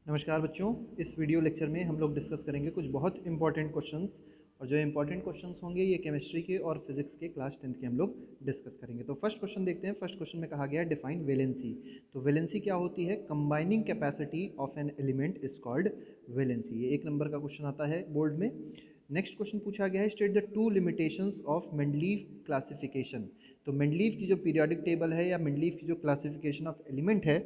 नमस्कार बच्चों, इस वीडियो लेक्चर में हम लोग डिस्कस करेंगे कुछ बहुत इंपॉर्टेंट क्वेश्चंस। और जो इंपॉर्टेंट क्वेश्चंस होंगे ये केमिस्ट्री के और फिजिक्स के क्लास 10th के हम लोग डिस्कस करेंगे। तो फर्स्ट क्वेश्चन देखते हैं। फर्स्ट क्वेश्चन में कहा गया है डिफाइन वैलेंसी। तो वैलेंसी क्या होती है? Combining capacity of an element is called valency. ये 1 नंबर का क्वेश्चन आता है बोर्ड में। नेक्स्ट क्वेश्चन पूछा गया है state the two limitations of Mendeleev classification. तो मेंडलीव की जो पीरियोडिक टेबल है या मेंडलीव की जो क्लासिफिकेशन ऑफ एलिमेंट है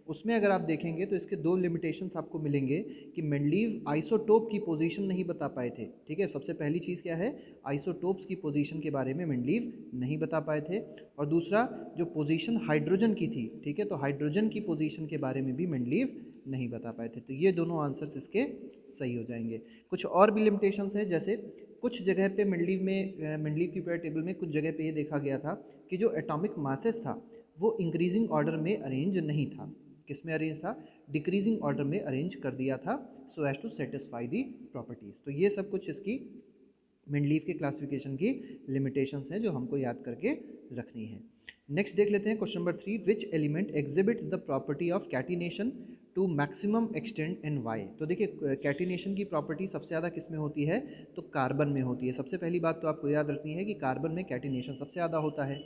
उसमें अगर आप देखेंगे तो इसके 2 लिमिटेशंस आपको मिलेंगे कि मेंडलीव आइसोटोप की पोजीशन नहीं बता पाए थे। ठीक है, सबसे पहली चीज़ क्या है? आइसोटोप्स की पोजीशन के बारे में मेंडलीव नहीं बता पाए थे। और दूसरा जो पोजीशन हाइड्रोजन की थी, ठीक है, तो हाइड्रोजन की पोजीशन के बारे में भी मेंडलीव नहीं बता पाए थे। तो ये दोनों आंसर्स इसके सही हो जाएंगे। कुछ और भी लिमिटेशंस हैं, जैसे कुछ जगह पे मेंडलीव की पीरियड टेबल में कुछ जगह पे ये देखा गया था कि जो एटॉमिक मासेस था वो इंक्रीजिंग ऑर्डर में अरेंज नहीं था। किस में अरेंज था? डिक्रीजिंग ऑर्डर में अरेंज कर दिया था, so as to satisfy the properties. तो ये सब कुछ इसकी मेंडलीव के क्लासिफिकेशन की लिमिटेशंस हैं जो हमको याद करके रखनी है। नेक्स्ट देख लेते हैं question number 3। Which element exhibit the property of catenation to maximum extent in why. तो देखिए कैटिनेशन की प्रॉपर्टी सबसे ज़्यादा किस में होती है? तो कार्बन में होती है। सबसे पहली बात तो आपको याद रखनी है कि कार्बन में कैटिनेशन सबसे ज़्यादा होता है।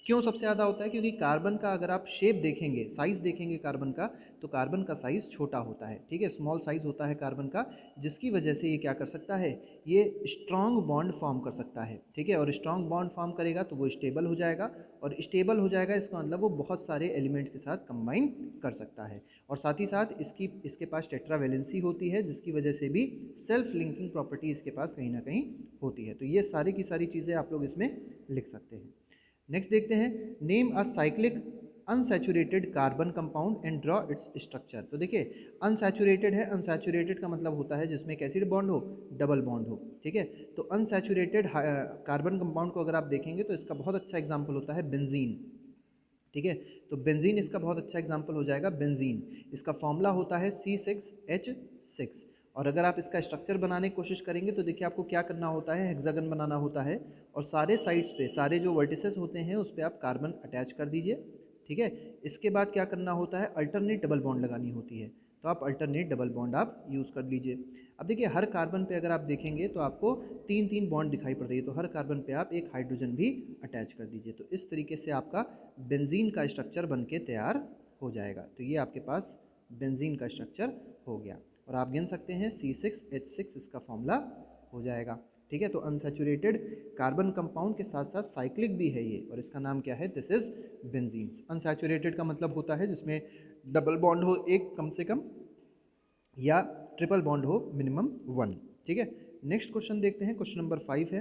क्यों सबसे ज़्यादा होता है? क्योंकि कार्बन का अगर आप शेप देखेंगे, साइज़ देखेंगे कार्बन का, तो कार्बन का साइज़ छोटा होता है। ठीक है, स्मॉल साइज़ होता है कार्बन का, जिसकी वजह से ये क्या कर सकता है? ये स्ट्रॉन्ग बॉन्ड फॉर्म कर सकता है। ठीक है, और स्ट्रॉन्ग बॉन्ड फॉर्म करेगा तो वो स्टेबल हो जाएगा, और स्टेबल हो जाएगा इसका मतलब वो बहुत सारे एलिमेंट के साथ कंबाइन कर सकता है। और साथ ही साथ इसके पास टेट्रावैलेंसी होती है, जिसकी वजह से भी सेल्फ लिंकिंग प्रॉपर्टी इसके पास कहीं ना कहीं होती है। तो ये सारी की सारी चीज़ें आप लोग इसमें लिख सकते हैं। नेक्स्ट देखते हैं, name a cyclic unsaturated carbon compound and draw its structure. तो देखिए अनसैचुरेटेड है, अनसैचुरेटेड का मतलब होता है जिसमें एक एसिड बॉन्ड हो, डबल बॉन्ड हो। ठीक है, तो अनसैचुरेटेड कार्बन कंपाउंड को अगर आप देखेंगे तो इसका बहुत अच्छा एग्जाम्पल होता है बेंजीन। ठीक है, तो बेंजीन इसका बहुत अच्छा एग्जाम्पल हो जाएगा। बेंजीन इसका फॉर्मूला होता है C6H6। और अगर आप इसका स्ट्रक्चर बनाने की कोशिश करेंगे तो देखिए आपको क्या करना होता है, हेक्सागन बनाना होता है, और सारे साइड्स पे सारे जो वर्टिसेस होते हैं उस पर आप कार्बन अटैच कर दीजिए। ठीक है, इसके बाद क्या करना होता है, अल्टरनेट डबल बॉन्ड लगानी होती है, तो आप अल्टरनेट डबल बॉन्ड आप यूज़ कर लीजिए। अब देखिए हर कार्बन पे अगर आप देखेंगे तो आपको 3-3 बॉन्ड दिखाई पड़ रही है, तो हर कार्बन पे आप एक हाइड्रोजन भी अटैच कर दीजिए। तो इस तरीके से आपका बेंजीन का स्ट्रक्चर बन के तैयार हो जाएगा। तो ये आपके पास बेंजीन का स्ट्रक्चर हो गया, और आप गिन सकते हैं C6H6 इसका फॉर्मूला हो जाएगा। ठीक है, तो अनसैचुरेटेड कार्बन कंपाउंड के साथ साथ साइक्लिक भी है ये, और इसका नाम क्या है? This is benzene. अनसैचुरेटेड का मतलब होता है जिसमें डबल बॉन्ड हो एक कम से कम, या ट्रिपल बॉन्ड हो मिनिमम 1। ठीक है, नेक्स्ट क्वेश्चन देखते हैं। क्वेश्चन नंबर 5 है,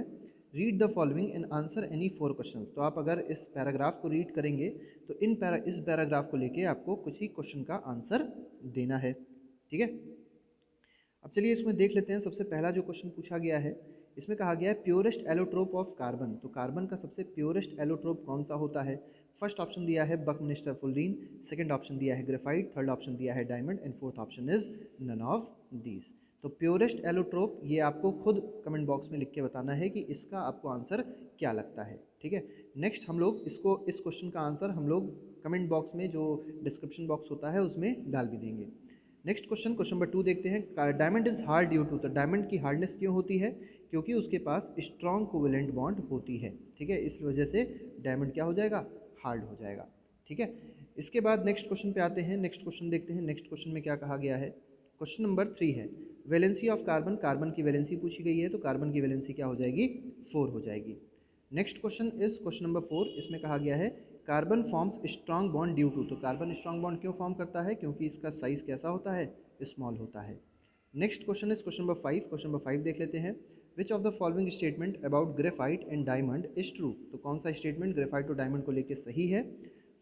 read the following and answer any 4 questions. तो आप अगर इस पैराग्राफ को रीड करेंगे तो इस पैराग्राफ को लेके आपको कुछ ही क्वेश्चन का आंसर देना है। ठीक है, अब चलिए इसमें देख लेते हैं। सबसे पहला जो क्वेश्चन पूछा गया है, इसमें कहा गया है प्योरेस्ट एलोट्रोप ऑफ कार्बन। तो कार्बन का सबसे प्योरेस्ट एलोट्रोप कौन सा होता है? फर्स्ट ऑप्शन दिया है बकमिस्टर फुलरीन, सेकंड ऑप्शन दिया है ग्रेफाइट, थर्ड ऑप्शन दिया है diamond, and fourth option is none of these. तो प्योरेस्ट एलोट्रोप ये आपको खुद कमेंट बॉक्स में लिख के बताना है कि इसका आपको आंसर क्या लगता है। ठीक है, नेक्स्ट हम लोग इस क्वेश्चन का आंसर हम लोग कमेंट बॉक्स में जो डिस्क्रिप्शन बॉक्स होता है उसमें डाल भी देंगे। नेक्स्ट क्वेश्चन, क्वेश्चन नंबर 2 देखते हैं। Diamond is hard due to. तो डायमंड की हार्डनेस क्यों होती है? क्योंकि उसके पास स्ट्रॉन्ग कोवेलेंट बॉन्ड होती है। ठीक है, इस वजह से डायमंड क्या हो जाएगा? हार्ड हो जाएगा। ठीक है, इसके बाद नेक्स्ट क्वेश्चन पे आते हैं। नेक्स्ट क्वेश्चन देखते हैं। नेक्स्ट क्वेश्चन में क्या कहा गया है? क्वेश्चन नंबर 3 है, वैलेंसी ऑफ कार्बन। कार्बन की वैलेंसी पूछी गई है, तो कार्बन की वैलेंसी क्या हो जाएगी? 4 हो जाएगी। Next question is question number 4। इसमें कहा गया है carbon forms strong bond due to. तो कार्बन स्ट्रॉन्ग बॉन्ड क्यों फॉर्म करता है? क्योंकि इसका साइज कैसा होता है? स्मॉल होता है। Next question is question number 5। Question number 5 देख लेते हैं। Which of the following statement about graphite and diamond is true. तो कौन सा स्टेटमेंट ग्रेफाइट और डायमंड को लेकर सही है?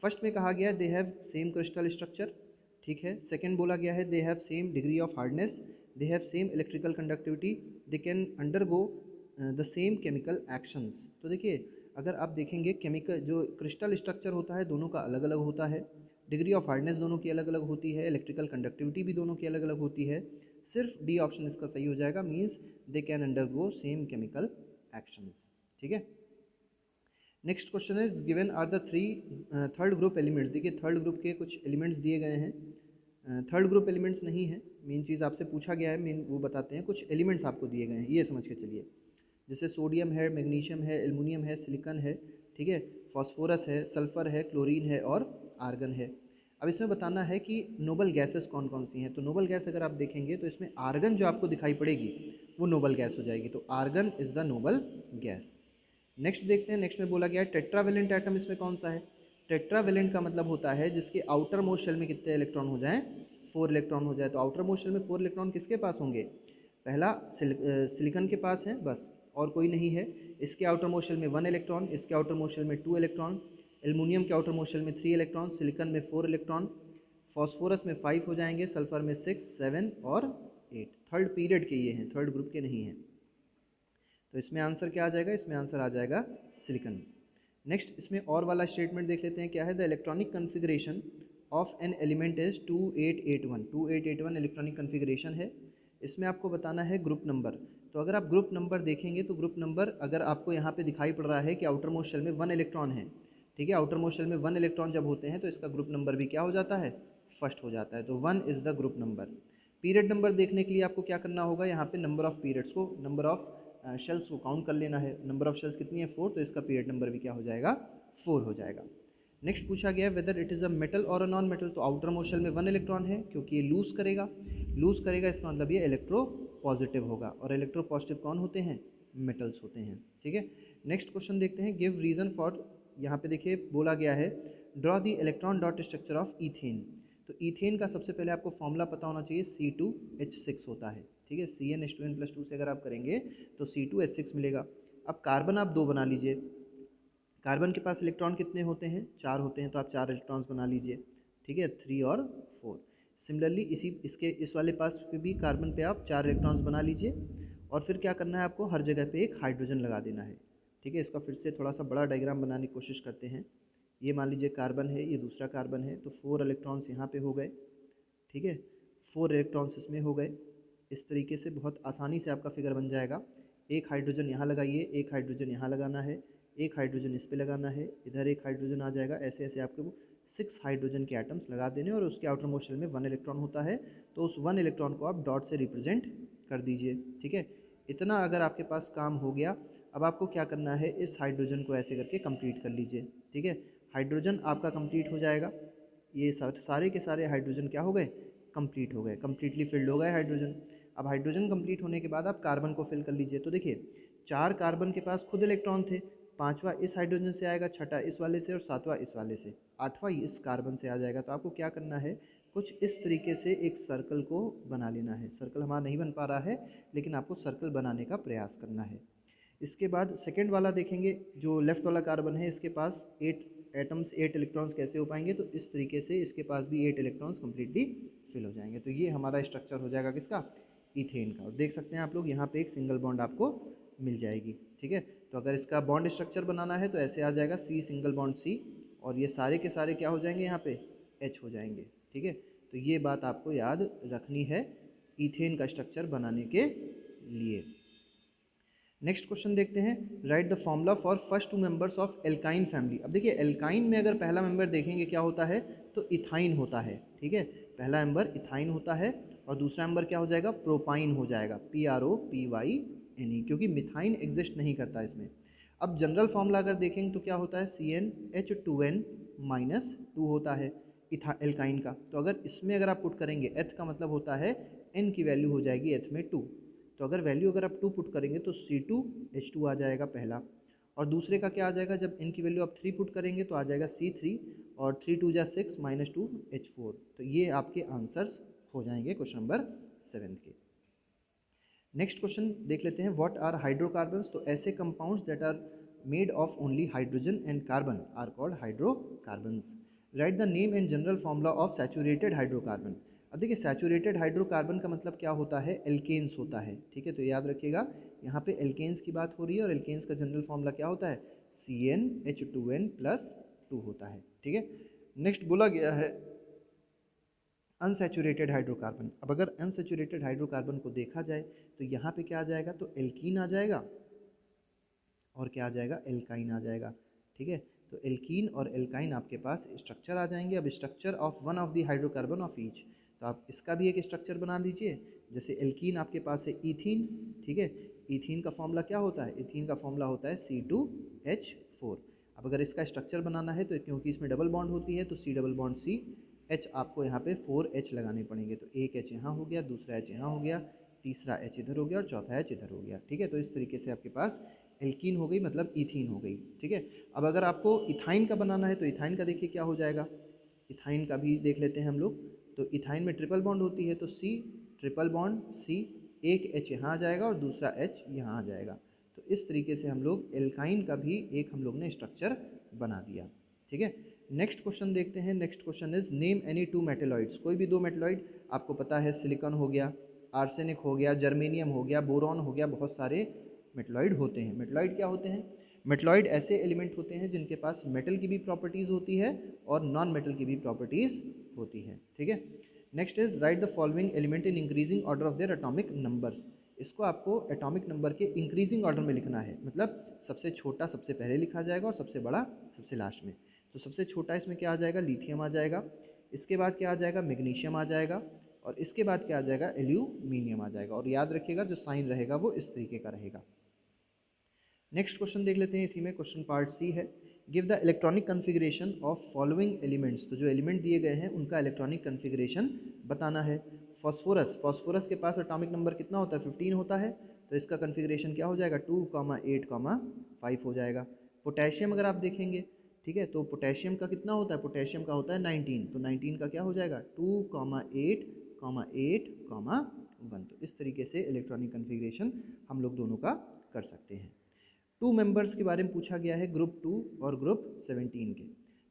फर्स्ट में कहा गया है they have same crystal structure. ठीक है, सेकेंड बोला गया है they have same degree of hardness, they have same electrical conductivity, they can undergo the same chemical actions. तो देखिए अगर आप देखेंगे केमिकल जो क्रिस्टल स्ट्रक्चर होता है दोनों का अलग अलग होता है, डिग्री ऑफ हार्डनेस दोनों की अलग अलग होती है, इलेक्ट्रिकल कंडक्टिविटी भी दोनों की अलग अलग होती है। सिर्फ डी ऑप्शन इसका सही हो जाएगा, means they can undergo same chemical actions. ठीक है, next question is given are the third group elements. देखिए थर्ड ग्रुप के कुछ एलिमेंट्स दिए गए हैं। थर्ड ग्रुप एलिमेंट्स नहीं है, मेन चीज़ आपसे पूछा गया है, मेन वो बताते हैं, कुछ एलिमेंट्स आपको दिए गए हैं, ये समझ के चलिए। जैसे सोडियम है, मैग्नीशियम है, एल्युमिनियम है, सिलिकॉन है, ठीक है, फॉस्फोरस है, सल्फ़र है, क्लोरीन है और आर्गन है। अब इसमें बताना है कि नोबल गैसेस कौन कौन सी हैं। तो नोबल गैस अगर आप देखेंगे तो इसमें आर्गन जो आपको दिखाई पड़ेगी वो नोबल गैस हो जाएगी, तो argon is the noble gas. Next देखते हैं, नेक्स्ट में बोला गया है टेट्रावेलेंट एटम इसमें कौन सा है। टेट्रावेलेंट का मतलब होता है जिसके आउटर मोस्ट शेल में कितने इलेक्ट्रॉन हो जाएं, 4 इलेक्ट्रॉन हो जाए। तो आउटर मोस्ट शेल में 4 इलेक्ट्रॉन किसके पास होंगे, पहला सिलिकॉन के पास है बस, और कोई नहीं है। इसके आउटर मोस्ट शेल में 1 इलेक्ट्रॉन, इसके आउटर मोस्ट शेल में 2 इलेक्ट्रॉन, एल्युमिनियम के आउटर मोस्ट शेल में 3 इलेक्ट्रॉन, सिलिकॉन में 4 इलेक्ट्रॉन, फॉस्फोरस में 5 हो जाएंगे, सल्फर में 6, 7 और 8। थर्ड पीरियड के ये हैं, थर्ड ग्रुप के नहीं हैं। तो इसमें आंसर क्या आ जाएगा, इसमें आंसर आ जाएगा सिलिकॉन। नेक्स्ट इसमें और वाला स्टेटमेंट देख लेते हैं क्या है। The electronic configuration of an element is 2881। 2881 electronic configuration है। इसमें आपको बताना है ग्रुप नंबर। तो अगर आप ग्रुप नंबर देखेंगे तो ग्रुप नंबर अगर आपको यहाँ पे दिखाई पड़ रहा है कि आउटर मोस्ट शेल में 1 इलेक्ट्रॉन है, ठीक है, आउटर मोस्ट शेल में 1 इलेक्ट्रॉन जब होते हैं तो इसका ग्रुप नंबर भी क्या हो जाता है, फर्स्ट हो जाता है। तो 1 is the group number. Period number देखने के लिए आपको क्या करना होगा, यहाँ पे नंबर ऑफ़ पीरियड्स को, नंबर ऑफ़ शेल्स को काउंट कर लेना है। नंबर ऑफ़ शेल्स कितनी है, 4, तो इसका पीरियड नंबर भी क्या हो जाएगा, 4 हो जाएगा। नेक्स्ट पूछा गया है whether it is a metal और अ नॉन मेटल। तो आउटर मोस्ट शेल में 1 इलेक्ट्रॉन है क्योंकि ये लूज़ करेगा, लूज़ करेगा इसका मतलब ये इलेक्ट्रो पॉजिटिव होगा, और इलेक्ट्रो पॉजिटिव कौन होते हैं, मेटल्स होते हैं, ठीक है। नेक्स्ट क्वेश्चन देखते हैं, गिव रीज़न फॉर, यहाँ पे देखिए बोला गया है draw the electron dot structure of ethane. तो ईथेन का सबसे पहले आपको फॉर्मूला पता होना चाहिए, C2H6 होता है, ठीक है। CnH2n+2 से अगर आप करेंगे तो C2H6 मिलेगा। अब कार्बन आप 2 बना लीजिए, कार्बन के पास इलेक्ट्रॉन कितने होते हैं, 4 होते हैं, तो आप 4 इलेक्ट्रॉन्स बना लीजिए, ठीक है, 3 और 4। सिमिलरली इसके इस वाले पास पे भी कार्बन पे आप 4 इलेक्ट्रॉन्स बना लीजिए, और फिर क्या करना है आपको, हर जगह पे एक हाइड्रोजन लगा देना है, ठीक है। इसका फिर से थोड़ा सा बड़ा डायग्राम बनाने की कोशिश करते हैं। ये मान लीजिए कार्बन है, ये दूसरा कार्बन है, तो 4 इलेक्ट्रॉन्स यहाँ पे हो गए, ठीक है, 4 इलेक्ट्रॉन्स इसमें हो गए। इस तरीके से बहुत आसानी से आपका फिगर बन जाएगा। एक हाइड्रोजन यहाँ लगाइए, एक हाइड्रोजन यहाँ लगाना है, एक हाइड्रोजन इस पे लगाना है, इधर एक हाइड्रोजन आ जाएगा। ऐसे ऐसे आपको 6 हाइड्रोजन के एटम्स लगा देने, और उसके आउटर मोस्ट शेल में 1 इलेक्ट्रॉन होता है, तो उस 1 इलेक्ट्रॉन को आप डॉट से रिप्रेजेंट कर दीजिए, ठीक है। इतना अगर आपके पास काम हो गया, अब आपको क्या करना है, इस हाइड्रोजन को ऐसे करके कंप्लीट कर लीजिए, ठीक है। हाइड्रोजन आपका कंप्लीट हो जाएगा, ये सारे के सारे हाइड्रोजन क्या हो गए, कंप्लीट हो गए, कंप्लीटली फिल्ड हो गए हाइड्रोजन। अब हाइड्रोजन कंप्लीट होने के बाद आप कार्बन को फिल कर लीजिए। तो देखिए 4 कार्बन के पास खुद इलेक्ट्रॉन थे, 5वां इस हाइड्रोजन से आएगा, 6ठा इस वाले से, और 7वां इस वाले से, 8वां इस कार्बन से आ जाएगा। तो आपको क्या करना है, कुछ इस तरीके से एक सर्कल को बना लेना है। सर्कल हमारा नहीं बन पा रहा है, लेकिन आपको सर्कल बनाने का प्रयास करना है। इसके बाद सेकेंड वाला देखेंगे, जो लेफ्ट वाला कार्बन है, इसके पास 8 एटम्स, 8 इलेक्ट्रॉन्स कैसे हो पाएंगे, तो इस तरीके से इसके पास भी 8 इलेक्ट्रॉन्स कम्प्लीटली फिल हो जाएंगे। तो ये हमारा स्ट्रक्चर हो जाएगा किसका, ईथेन का। और देख सकते हैं आप लोग यहाँ पे एक सिंगल बॉन्ड आपको मिल जाएगी, ठीक है। तो अगर इसका बॉन्ड स्ट्रक्चर बनाना है तो ऐसे आ जाएगा, C सिंगल बॉन्ड C, और ये सारे के सारे क्या हो जाएंगे, यहाँ पे H हो जाएंगे, ठीक है। तो ये बात आपको याद रखनी है ईथेन का स्ट्रक्चर बनाने के लिए। नेक्स्ट क्वेश्चन देखते हैं, right the formula for first 2 members of alkyne family. अब देखिए एल्काइन में अगर पहला मेंबर देखेंगे क्या होता है, तो इथाइन होता है, ठीक है। पहला मेंबर इथाइन होता है, और दूसरा मेंबर क्या हो जाएगा, प्रोपाइन हो जाएगा, PROPYNE, क्योंकि मिथाइन एग्जिस्ट नहीं करता इसमें। अब जनरल फॉर्मूला अगर देखेंगे तो क्या होता है, CnH2n-2 होता है एल्काइन का। तो अगर इसमें अगर आप पुट करेंगे, एथ का मतलब होता है n की वैल्यू हो जाएगी एथ में 2, तो अगर वैल्यू अगर आप 2 पुट करेंगे तो C2H2 आ जाएगा पहला, और दूसरे का क्या आ जाएगा, जब n की वैल्यू आप 3 पुट करेंगे तो आ जाएगा C3, और 3 2 जा 6 -2H4। तो ये आपके आंसर्स हो जाएंगे क्वेश्चन नंबर 7 के। नेक्स्ट क्वेश्चन देख लेते हैं, व्हाट आर हाइड्रोकार्बन्स। तो ऐसे compounds that are made of only hydrogen and carbon are called hydrocarbons. Write the name and general formula of saturated hydrocarbon. अब देखिए सैचुरेटेड हाइड्रोकार्बन का मतलब क्या होता है, एल्केन्स होता है, ठीक है। तो याद रखिएगा यहाँ पे एल्केन्स की बात हो रही है, और एल्केन्स का जनरल फॉर्मूला क्या होता है, CnH2n+2 होता है, ठीक है। नेक्स्ट बोला गया है अनसैचुरेटेड हाइड्रोकार्बन। अब अगर अनसैचुरेटेड हाइड्रोकार्बन को देखा जाए तो यहाँ पे क्या आ जाएगा, तो एल्कीन आ जाएगा, और क्या आ जाएगा, एल्काइन आ जाएगा, ठीक है। तो एल्कीन और एल्काइन आपके पास स्ट्रक्चर आ जाएंगे। अब structure of one of the hydrocarbon of each, तो तो आप इसका भी एक स्ट्रक्चर बना दीजिए। जैसे एल्कीन आपके पास है ईथीन, ठीक है, ईथीन का फॉर्मूला क्या होता है, ईथीन का फॉर्मूला होता है C2H4। अब अगर इसका स्ट्रक्चर बनाना है तो क्योंकि इसमें डबल बॉन्ड होती है तो C double bond C H आपको यहाँ पे 4H लगाने पड़ेंगे। तो एक H यहाँ हो गया, दूसरा H यहाँ हो गया, तीसरा H इधर हो गया और चौथा H इधर हो गया, ठीक है। तो इस तरीके से आपके पास एल्कीन हो गई, मतलब ईथीन हो गई, ठीक है। अब अगर आपको इथाइन का बनाना है तो इथाइन का देखिए क्या हो जाएगा, इथाइन का भी देख लेते हैं हम लोग। तो इथाइन में ट्रिपल बॉन्ड होती है तो C ट्रिपल बॉन्ड C, एक H यहाँ आ जाएगा और दूसरा H यहाँ आ जाएगा। तो इस तरीके से हम लोग एल्काइन का भी एक हम लोग ने स्ट्रक्चर बना दिया, ठीक है। नेक्स्ट क्वेश्चन देखते हैं। Next question is name any two metalloids. कोई भी दो मेटेलॉइड, आपको पता है सिलिकॉन हो गया, आर्सेनिक हो गया, जर्मेनियम हो गया, बोरॉन हो गया, बहुत सारे मेटेलॉइड होते हैं। मेटेलॉइड क्या होते हैं, मेटेलॉइड ऐसे एलिमेंट होते हैं जिनके पास मेटल की भी प्रॉपर्टीज़ होती है और नॉन मेटल की भी प्रॉपर्टीज़ होती है, ठीक है। Next is right the following element in increasing order of their atomic numbers. इसको आपको एटॉमिक नंबर के इंक्रीजिंग ऑर्डर में लिखना है, मतलब सबसे छोटा सबसे पहले लिखा जाएगा और सबसे बड़ा सबसे लास्ट में। तो सबसे छोटा इसमें क्या आ जाएगा, लिथियम आ जाएगा, इसके बाद क्या आ जाएगा, मैग्नीशियम आ जाएगा, और इसके बाद क्या आ जाएगा, एल्यूमिनियम आ जाएगा। और याद रखिएगा जो साइन रहेगा वो इस तरीके का रहेगा। नेक्स्ट क्वेश्चन देख लेते हैं इसी में, क्वेश्चन पार्ट सी है, give the electronic configuration of following elements. तो जो एलिमेंट दिए गए हैं उनका इलेक्ट्रॉनिक कन्फिग्रेशन बताना है। फॉस्फोरस, फॉस्फोरस के पास एटॉमिक नंबर कितना होता है, 15 होता है, तो इसका कन्फिग्रेशन क्या हो जाएगा, 2,8,5 हो जाएगा। पोटेशियम अगर आप देखेंगे, ठीक है, तो पोटेशियम का कितना होता है, पोटेशियम का होता है 19, तो 19 का क्या हो जाएगा, 2,8,1। तो इस तरीके से इलेक्ट्रॉनिक कन्फिग्रेशन हम लोग दोनों का कर सकते हैं। टू मेंबर्स के बारे में पूछा गया है, ग्रुप 2 और ग्रुप 17 के।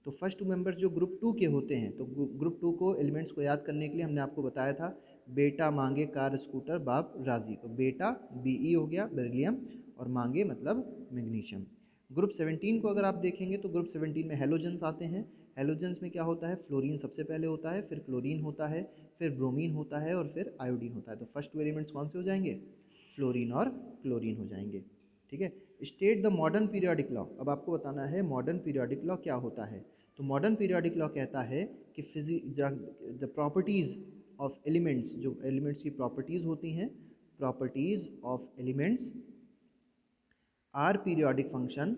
तो फर्स्ट टू मेंबर्स जो ग्रुप 2 के होते हैं, तो ग्रुप 2 को एलिमेंट्स को याद करने के लिए हमने आपको बताया था, बेटा मांगे कार स्कूटर बाप राजी। तो बेटा Be हो गया बेरिलियम, और मांगे मतलब मैग्नीशियम। ग्रुप 17 को अगर आप देखेंगे तो ग्रुप 17 में हेलोजेंस आते हैं। हेलोजेंस में क्या होता है, फ्लोरीन सबसे पहले होता है, फिर क्लोरीन होता है, फिर ब्रोमीन होता है और फिर आयोडीन होता है। तो फर्स्ट टू एलिमेंट्स कौन से हो जाएंगे, फ्लोरीन और क्लोरीन हो जाएंगे, ठीक है। State the modern periodic law. अब आपको बताना है मॉडर्न पीरियोडिक लॉ क्या होता है। तो मॉडर्न पीरियोडिक लॉ कहता है कि द प्रॉपर्टीज़ ऑफ एलिमेंट्स, जो एलिमेंट्स की प्रॉपर्टीज़ होती हैं, properties of elements are periodic function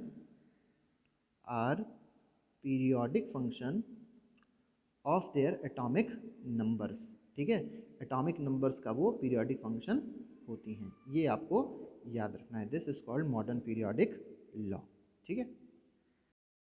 of their atomic numbers, ठीक है। एटॉमिक नंबर्स का वो पीरियोडिक फंक्शन होती हैं, ये आपको याद रखना है। This is called modern periodic law, ठीक है।